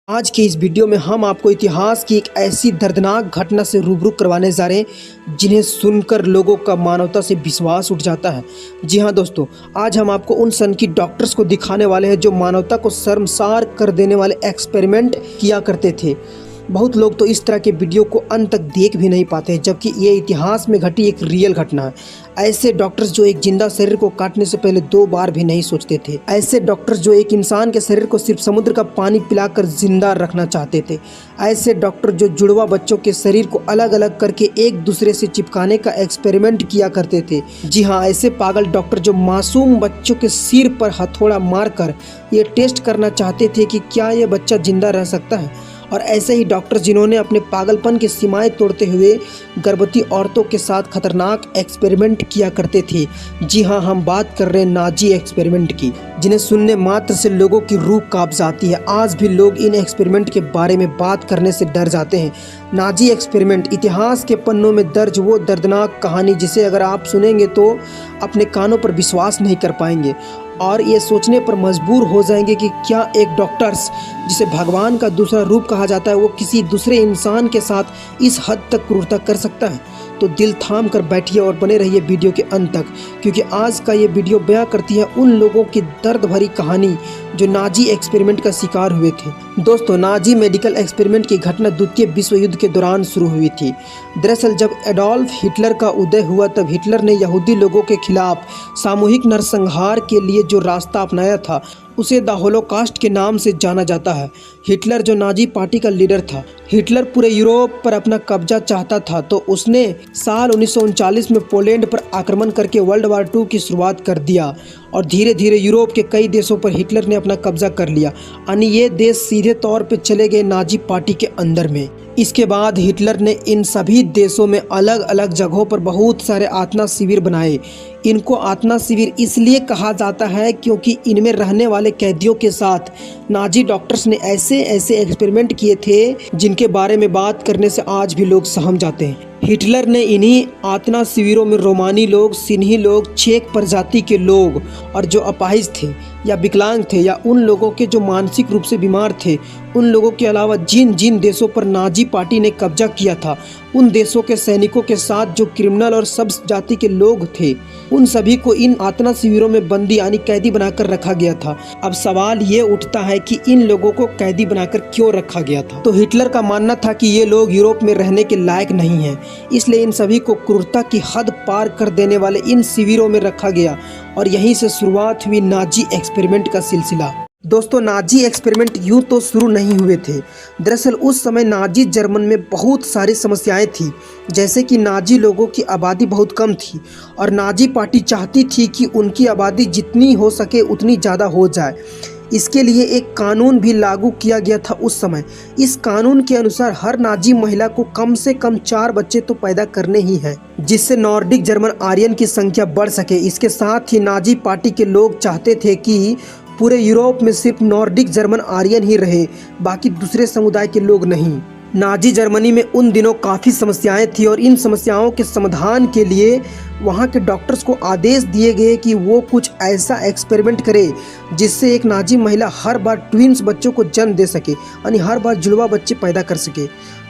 आज के इस वीडियो में हम आपको इतिहास की एक ऐसी दर्दनाक घटना से रूबरू करवाने जा रहे हैं जिन्हें सुनकर लोगों का मानवता से विश्वास उठ जाता है। जी हाँ दोस्तों, आज हम आपको उन सन की डॉक्टर्स को दिखाने वाले हैं जो मानवता को शर्मसार कर देने वाले एक्सपेरिमेंट किया करते थे। बहुत लोग तो इस तरह के वीडियो को अंत तक देख भी नहीं पाते, जबकि ये इतिहास में घटी एक रियल घटना है। ऐसे डॉक्टर्स जो एक जिंदा शरीर को काटने से पहले 2 बार भी नहीं सोचते थे। ऐसे डॉक्टर्स जो एक इंसान के शरीर को सिर्फ समुद्र का पानी पिलाकर जिंदा रखना चाहते थे। ऐसे डॉक्टर जो जुड़वा बच्चों के शरीर को अलग अलग करके एक दूसरे से चिपकाने का एक्सपेरिमेंट किया करते थे। जी हाँ, ऐसे पागल डॉक्टर जो मासूम बच्चों के सिर पर हथौड़ा मारकर ये टेस्ट करना चाहते थे कि क्या ये बच्चा जिंदा रह सकता है। और ऐसे ही डॉक्टर जिन्होंने अपने पागलपन की सीमाएं तोड़ते हुए गर्भवती औरतों के साथ खतरनाक एक्सपेरिमेंट किया करते थे। जी हाँ, हम बात कर रहे हैं नाजी एक्सपेरिमेंट की, जिन्हें सुनने मात्र से लोगों की रूह कांप जाती है। आज भी लोग इन एक्सपेरिमेंट के बारे में बात करने से डर जाते हैं। नाजी एक्सपेरिमेंट, इतिहास के पन्नों में दर्ज वो दर्दनाक कहानी जिसे अगर आप सुनेंगे तो अपने कानों पर विश्वास नहीं कर पाएंगे और ये सोचने पर मजबूर हो जाएंगे कि क्या एक डॉक्टर्स जिसे भगवान का दूसरा रूप कहा जाता है वो किसी दूसरे इंसान के साथ इस हद तक क्रूरता कर सकता है। तो दिल थाम कर बैठिए और बने रहिए वीडियो के अंत तक, क्योंकि आज का ये वीडियो बयां करती है उन लोगों की दर्द भरी कहानी जो नाजी एक्सपेरिमेंट का शिकार हुए थे। दोस्तों, नाजी मेडिकल एक्सपेरिमेंट की घटना द्वितीय विश्व युद्ध के दौरान शुरू हुई थी। दरअसल जब एडोल्फ हिटलर का उदय हुआ तब हिटलर ने यहूदी लोगों के खिलाफ सामूहिक नरसंहार के लिए जो रास्ता अपनाया था उसे द होलोकॉस्ट के नाम से जाना जाता है। हिटलर जो नाजी पार्टी का लीडर था, हिटलर पूरे यूरोप पर अपना कब्जा चाहता था, तो उसने साल 1939 में पोलैंड पर आक्रमण करके वर्ल्ड वार 2 की शुरुआत कर दिया और धीरे धीरे यूरोप के कई देशों पर हिटलर ने अपना कब्जा कर लिया, यानी ये देश सीधे तौर पे चले गए नाजी पार्टी के अंदर में। इसके बाद हिटलर ने इन सभी देशों में अलग अलग जगहों पर बहुत सारे आत्मा शिविर बनाए। इनको आत्मा शिविर इसलिए कहा जाता है क्योंकि इनमें रहने वाले कैदियों के साथ नाजी डॉक्टर्स ने ऐसे ऐसे एक्सपेरिमेंट किए थे जिनके बारे में बात करने से आज भी लोग सहम जाते हैं। हिटलर ने इन्हीं आत्मा शिविरों में रोमानी लोग, सिन्ही लोग, चेक प्रजाति के लोग और जो अपाहिज थे या विकलांग थे या उन लोगों के जो मानसिक रूप से बीमार थे, उन लोगों के अलावा जिन जिन देशों पर नाजी पार्टी ने कब्जा किया था उन देशों के सैनिकों के साथ जो क्रिमिनल और सब जाति के लोग थे, उन सभी को इन आत्मा शिविरों में बंदी यानी कैदी बनाकर रखा गया था। अब सवाल ये उठता है कि इन लोगों को कैदी बनाकर क्यों रखा गया था। तो हिटलर का मानना था कि ये लोग यूरोप में रहने के लायक नहीं हैं, इसलिए इन सभी को क्रूरता की हद पार कर देने वाले इन शिविरों में रखा गया और यहीं से शुरुआत हुई नाजी एक्सपेरिमेंट का सिलसिला। दोस्तों, नाजी एक्सपेरिमेंट यूं तो शुरू नहीं हुए थे। दरअसल उस समय नाजी जर्मन में बहुत सारी समस्याएं थी, जैसे कि नाजी लोगों की आबादी बहुत कम थी और नाजी पार्टी चाहती थी कि उनकी आबादी जितनी हो सके उतनी ज़्यादा हो जाए। इसके लिए एक कानून भी लागू किया गया था उस समय। इस कानून के अनुसार हर नाजी महिला को कम से कम 4 बच्चे तो पैदा करने ही हैं, जिससे नॉर्डिक जर्मन आर्यन की संख्या बढ़ सके। इसके साथ ही नाजी पार्टी के लोग चाहते थे कि पूरे यूरोप में सिर्फ नॉर्डिक जर्मन आर्यन ही रहे, बाकी दूसरे समुदाय के लोग नहीं। नाजी जर्मनी में उन दिनों काफ़ी समस्याएं थी और इन समस्याओं के समाधान के लिए वहाँ के डॉक्टर्स को आदेश दिए गए कि वो कुछ ऐसा एक्सपेरिमेंट करे जिससे एक नाजी महिला हर बार ट्विंस बच्चों को जन्म दे सके, यानी हर बार जुड़वा बच्चे पैदा कर सके,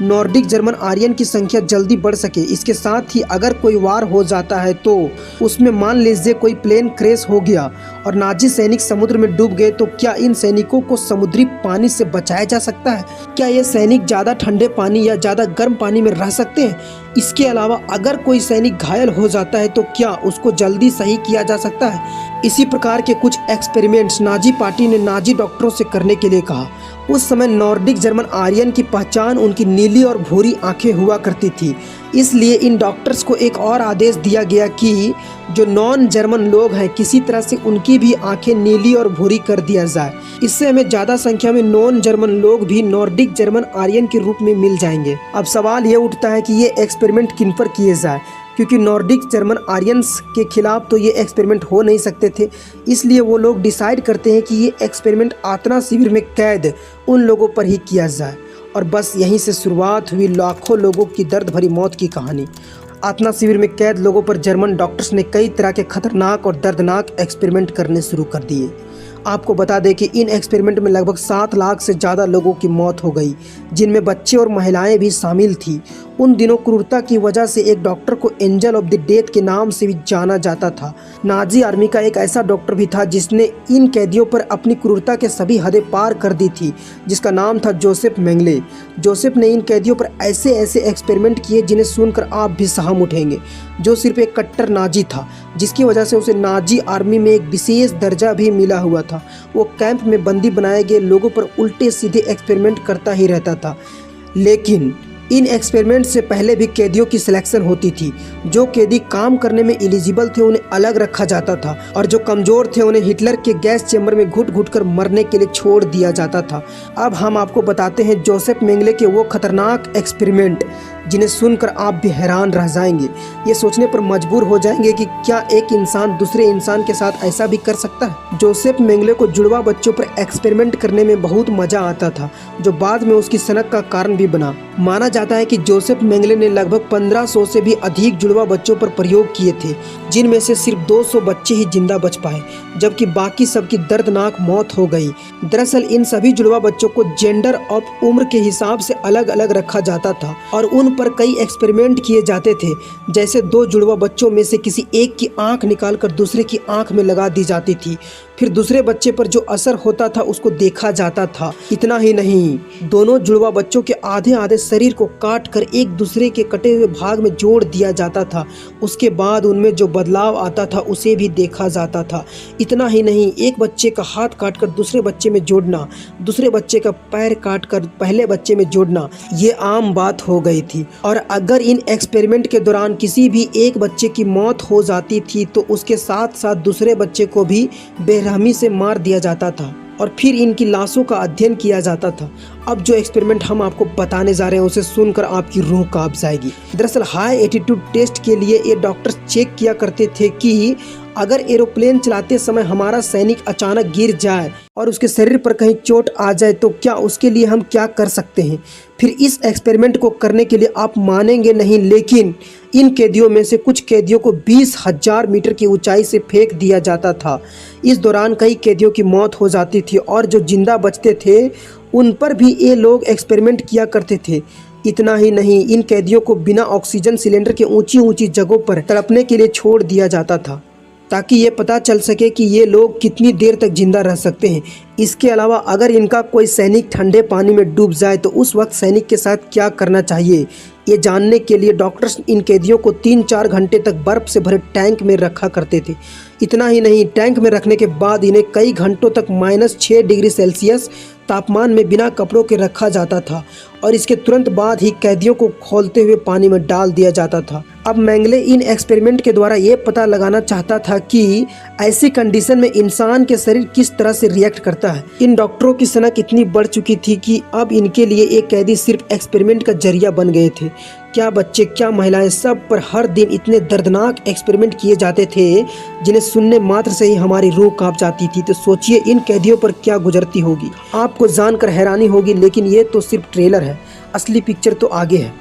नॉर्डिक जर्मन आर्यन की संख्या जल्दी बढ़ सके। इसके साथ ही अगर कोई वार हो जाता है तो उसमें मान लीजिए कोई प्लेन क्रैश हो गया और नाजी सैनिक समुद्र में डूब गए, तो क्या इन सैनिकों को समुद्री पानी से बचाया जा सकता है? क्या ये सैनिक ज़्यादा ठंडे पानी या ज़्यादा गर्म पानी में रह सकते हैं? इसके अलावा अगर कोई सैनिक घायल हो जाता है तो क्या उसको जल्दी सही किया जा सकता है? इसी प्रकार के कुछ एक्सपेरिमेंट्स नाजी पार्टी ने नाजी डॉक्टरों से करने के लिए कहा। उस समय नॉर्डिक जर्मन आर्यन की पहचान उनकी नीली और भूरी आंखें हुआ करती थी, इसलिए इन डॉक्टर्स को एक और आदेश दिया गया कि जो नॉन जर्मन लोग हैं किसी तरह से उनकी भी आंखें नीली और भूरी कर दिया जाए। इससे हमें ज़्यादा संख्या में नॉन जर्मन लोग भी नॉर्डिक जर्मन आर्यन के रूप में मिल जाएंगे। अब सवाल ये उठता है कि ये एक्सपेरिमेंट किन पर किए जाए, क्योंकि नॉर्डिक जर्मन आर्यंस के खिलाफ तो ये एक्सपेरिमेंट हो नहीं सकते थे। इसलिए वो लोग डिसाइड करते हैं कि ये एक्सपेरिमेंट आत्मा शिविर में कैद उन लोगों पर ही किया जाए और बस यहीं से शुरुआत हुई लाखों लोगों की दर्द भरी मौत की कहानी। आत्मा शिविर में कैद लोगों पर जर्मन डॉक्टर्स ने कई तरह के खतरनाक और दर्दनाक एक्सपेरिमेंट करने शुरू कर दिए। आपको बता दें कि इन एक्सपेरिमेंट में लगभग 7 लाख से ज़्यादा लोगों की मौत हो गई, जिनमें बच्चे और महिलाएं भी शामिल थी। उन दिनों क्रूरता की वजह से एक डॉक्टर को एंजल ऑफ द डेथ के नाम से भी जाना जाता था। नाजी आर्मी का एक ऐसा डॉक्टर भी था जिसने इन कैदियों पर अपनी क्रूरता के सभी हदें पार कर दी थी, जिसका नाम था जोसेफ मेंगले। जोसेफ ने इन कैदियों पर ऐसे ऐसे एक्सपेरिमेंट किए जिन्हें सुनकर आप भी सहम उठेंगे। जो सिर्फ एक कट्टर नाजी था, जिसकी वजह से उसे नाजी आर्मी में एक विशेष दर्जा भी मिला हुआ था। वो कैंप में बंदी बनाए गए लोगों पर उल्टे सीधे एक्सपेरिमेंट करता ही रहता था। लेकिन इन एक्सपेरिमेंट से पहले भी कैदियों की सिलेक्शन होती थी। जो कैदी काम करने में एलिजिबल थे उन्हें अलग रखा जाता था, और जो कमज़ोर थे उन्हें हिटलर के गैस चैम्बर में घुट घुट कर मरने के लिए छोड़ दिया जाता था। अब हम आपको बताते हैं जोसेफ मेंगले के वो खतरनाक एक्सपेरिमेंट जिन्हें सुनकर आप भी हैरान रह जाएंगे। ये सोचने पर मजबूर हो जाएंगे कि क्या एक इंसान दूसरे इंसान के साथ ऐसा भी कर सकता है। जोसेफ मेंगले को जुड़वा बच्चों पर एक्सपेरिमेंट करने में बहुत मजा आता था, जो बाद में उसकी सनक का कारण भी बना। माना जाता है कि जोसेफ मेंगले ने लगभग 1500 से भी अधिक जुड़वा बच्चों पर प्रयोग किए थे, जिनमें से सिर्फ 200 बच्चे ही जिंदा बच पाए, जबकि बाकी सबकी दर्दनाक मौत हो गई। दरअसल इन सभी जुड़वा बच्चों को जेंडर और उम्र के हिसाब से अलग अलग रखा जाता था और उन पर कई एक्सपेरिमेंट किए जाते थे। जैसे 2 जुड़वा बच्चों में से किसी एक की आंख निकालकर दूसरे की आंख में लगा दी जाती थी, फिर दूसरे बच्चे पर जो असर होता था उसको देखा जाता था। इतना ही नहीं, दोनों जुड़वा बच्चों के आधे आधे शरीर को काट कर एक दूसरे के कटे हुए भाग में जोड़ दिया जाता था। उसके बाद उनमें जो बदलाव आता था उसे भी देखा जाता था। इतना ही नहीं, एक बच्चे का हाथ काट कर दूसरे बच्चे में जोड़ना, दूसरे बच्चे का पैर काट कर पहले बच्चे में जोड़ना, ये आम बात हो गई थी। और अगर इन एक्सपेरिमेंट के दौरान किसी भी एक बच्चे की मौत हो जाती थी तो उसके साथ साथ दूसरे बच्चे को भी बेरहमी से मार दिया जाता था और फिर इनकी लाशों का अध्ययन किया जाता था। अब जो एक्सपेरिमेंट हम आपको बताने जा रहे हैं उसे सुनकर आपकी रूह कांप जाएगी। दरअसल हाई एटीट्यूड टेस्ट के लिए ये डॉक्टर चेक किया करते थे कि अगर एरोप्लेन चलाते समय हमारा सैनिक अचानक गिर जाए और उसके शरीर पर कहीं चोट आ जाए तो क्या उसके लिए हम क्या कर सकते हैं। फिर इस एक्सपेरिमेंट को करने के लिए आप मानेंगे नहीं, लेकिन इन कैदियों में से कुछ कैदियों को 20,000 मीटर की ऊंचाई से फेंक दिया जाता था। इस दौरान कई कैदियों की मौत हो जाती थी और जो जिंदा बचते थे उन पर भी ये लोग एक्सपेरिमेंट किया करते थे। इतना ही नहीं, इन कैदियों को बिना ऑक्सीजन सिलेंडर के ऊंची ऊंची जगहों पर तड़पने के लिए छोड़ दिया जाता था, ताकि ये पता चल सके कि ये लोग कितनी देर तक जिंदा रह सकते हैं। इसके अलावा अगर इनका कोई सैनिक ठंडे पानी में डूब जाए तो उस वक्त सैनिक के साथ क्या करना चाहिए, ये जानने के लिए डॉक्टर्स इन कैदियों को 3-4 घंटे तक बर्फ़ से भरे टैंक में रखा करते थे। इतना ही नहीं, टैंक में रखने के बाद इन्हें कई घंटों तक -6 डिग्री सेल्सियस तापमान में बिना कपड़ों के रखा जाता था और इसके तुरंत बाद ही कैदियों को खौलते हुए पानी में डाल दिया जाता था। अब मेंगले इन एक्सपेरिमेंट के द्वारा ये पता लगाना चाहता था कि ऐसी कंडीशन में इंसान के शरीर किस तरह से रिएक्ट करता है। इन डॉक्टरों की सनक इतनी बढ़ चुकी थी कि अब इनके लिए एक कैदी सिर्फ एक्सपेरिमेंट का जरिया बन गए थे। क्या बच्चे, क्या महिलाएं, सब पर हर दिन इतने दर्दनाक एक्सपेरिमेंट किए जाते थे जिन्हें सुनने मात्र से ही हमारी रूह कांप जाती थी। तो सोचिए इन कैदियों पर क्या गुजरती होगी। आपको जानकर हैरानी होगी, लेकिन ये तो सिर्फ ट्रेलर है, असली पिक्चर तो आगे है।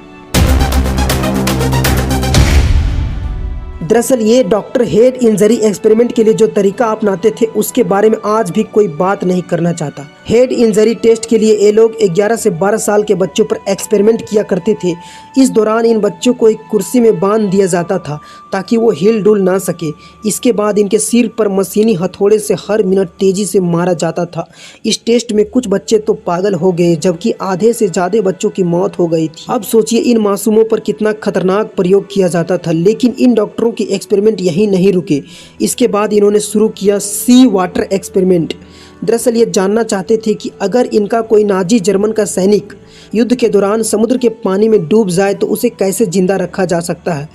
दरअसल ये डॉक्टर हेड इंजरी एक्सपेरिमेंट के लिए जो तरीका अपनाते थे उसके बारे में आज भी कोई बात नहीं करना चाहता। हेड इंजरी टेस्ट के लिए ये लोग 11 से 12 साल के बच्चों पर एक्सपेरिमेंट किया करते थे। इस दौरान इन बच्चों को एक कुर्सी में बांध दिया जाता था ताकि वो हिल डुल ना सके। इसके बाद इनके सिर पर मशीनी हथौड़े से हर मिनट तेजी से मारा जाता था। इस टेस्ट में कुछ बच्चे तो पागल हो गए, जबकि आधे से ज़्यादा बच्चों की मौत हो गई थी। अब सोचिए इन मासूमों पर कितना खतरनाक प्रयोग किया जाता था। लेकिन इन डॉक्टरों के एक्सपेरिमेंट यहीं नहीं रुके। इसके बाद इन्होंने शुरू किया सी वाटर एक्सपेरिमेंट। दरअसल ये जानना चाहते थे कि अगर इनका कोई नाजी जर्मन का सैनिक युद्ध के दौरान समुद्र के पानी में डूब जाए तो उसे कैसे जिंदा रखा जा सकता है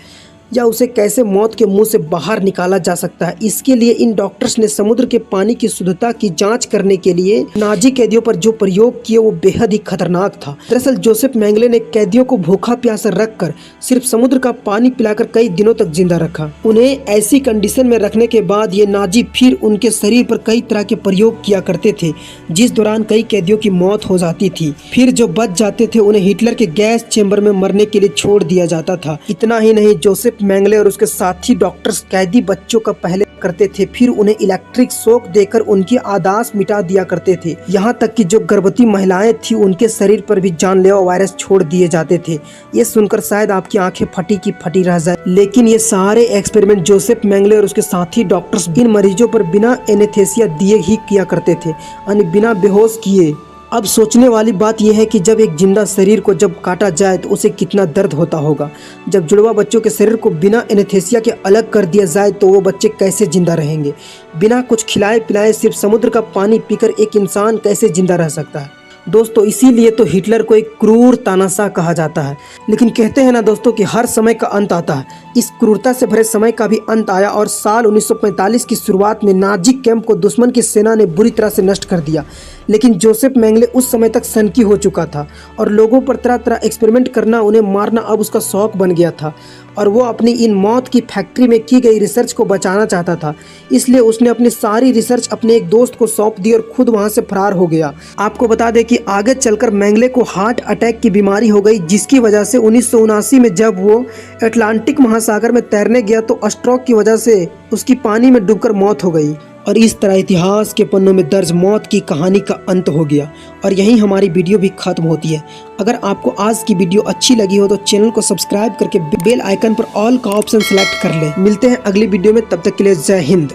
या उसे कैसे मौत के मुंह से बाहर निकाला जा सकता है। इसके लिए इन डॉक्टर्स ने समुद्र के पानी की शुद्धता की जांच करने के लिए नाजी कैदियों पर जो प्रयोग किए वो बेहद ही खतरनाक था। दरअसल जोसेफ मेंगले ने कैदियों को भूखा प्यासा रखकर सिर्फ समुद्र का पानी पिलाकर कई दिनों तक जिंदा रखा। उन्हें ऐसी कंडीशन में रखने के बाद ये नाजी फिर उनके शरीर पर कई तरह के प्रयोग किया करते थे, जिस दौरान कई कैदियों की मौत हो जाती थी। फिर जो बच जाते थे उन्हें हिटलर के गैस चैम्बर में मरने के लिए छोड़ दिया जाता था। इतना ही नहीं, जोसेफ जोसेफ मेंगले और उसके साथी डॉक्टर्स कैदी बच्चों का पहले करते थे, फिर उन्हें इलेक्ट्रिक शॉक देकर उनकी आदास मिटा दिया करते थे। यहाँ तक कि जो गर्भवती महिलाएं थी उनके शरीर पर भी जानलेवा वायरस छोड़ दिए जाते थे। ये सुनकर शायद आपकी आंखें फटी की फटी रह जाए, लेकिन ये सारे एक्सपेरिमेंट जोसेफ मेंगले और उसके साथी डॉक्टर्स इन मरीजों पर बिना एनेस्थेसिया दिए ही किया करते थे, यानी बिना बेहोश किए। अब सोचने वाली बात यह है कि जब एक जिंदा शरीर को जब काटा जाए तो उसे कितना दर्द होता होगा। जब जुड़वा बच्चों के शरीर को बिना एनेस्थेसिया के अलग कर दिया जाए तो वो बच्चे कैसे जिंदा रहेंगे। बिना कुछ खिलाए पिलाए सिर्फ समुद्र का पानी पीकर एक इंसान कैसे जिंदा रह सकता है। दोस्तों इसीलिए तो हिटलर को एक क्रूर तानाशाह कहा जाता है। लेकिन कहते हैं ना दोस्तों कि हर समय का अंत आता है। इस क्रूरता से भरे समय का भी अंत आया और साल 1945 की शुरुआत में नाजी कैंप को दुश्मन की सेना ने बुरी तरह से नष्ट कर दिया। लेकिन जोसेफ मेंगले उस समय तक सनकी हो चुका था और लोगों पर तरह तरह एक्सपेरिमेंट करना, उन्हें मारना अब उसका शौक बन गया था और वो अपनी इन मौत की फैक्ट्री में की गई रिसर्च को बचाना चाहता था। इसलिए उसने अपनी सारी रिसर्च अपने एक दोस्त को सौंप दी और खुद वहां से फरार हो गया। आपको बता दें कि आगे चलकर मेंगले को हार्ट अटैक की बीमारी हो गई, जिसकी वजह से 1979 में जब वो अटलांटिक महासागर में तैरने गया तो स्ट्रोक की वजह से उसकी पानी में डूबकर मौत हो गई। और इस तरह इतिहास के पन्नों में दर्ज मौत की कहानी का अंत हो गया और यहीं हमारी वीडियो भी खत्म होती है। अगर आपको आज की वीडियो अच्छी लगी हो तो चैनल को सब्सक्राइब करके बेल आइकन पर ऑल का ऑप्शन सेलेक्ट कर लें। मिलते हैं अगली वीडियो में, तब तक के लिए जय हिंद।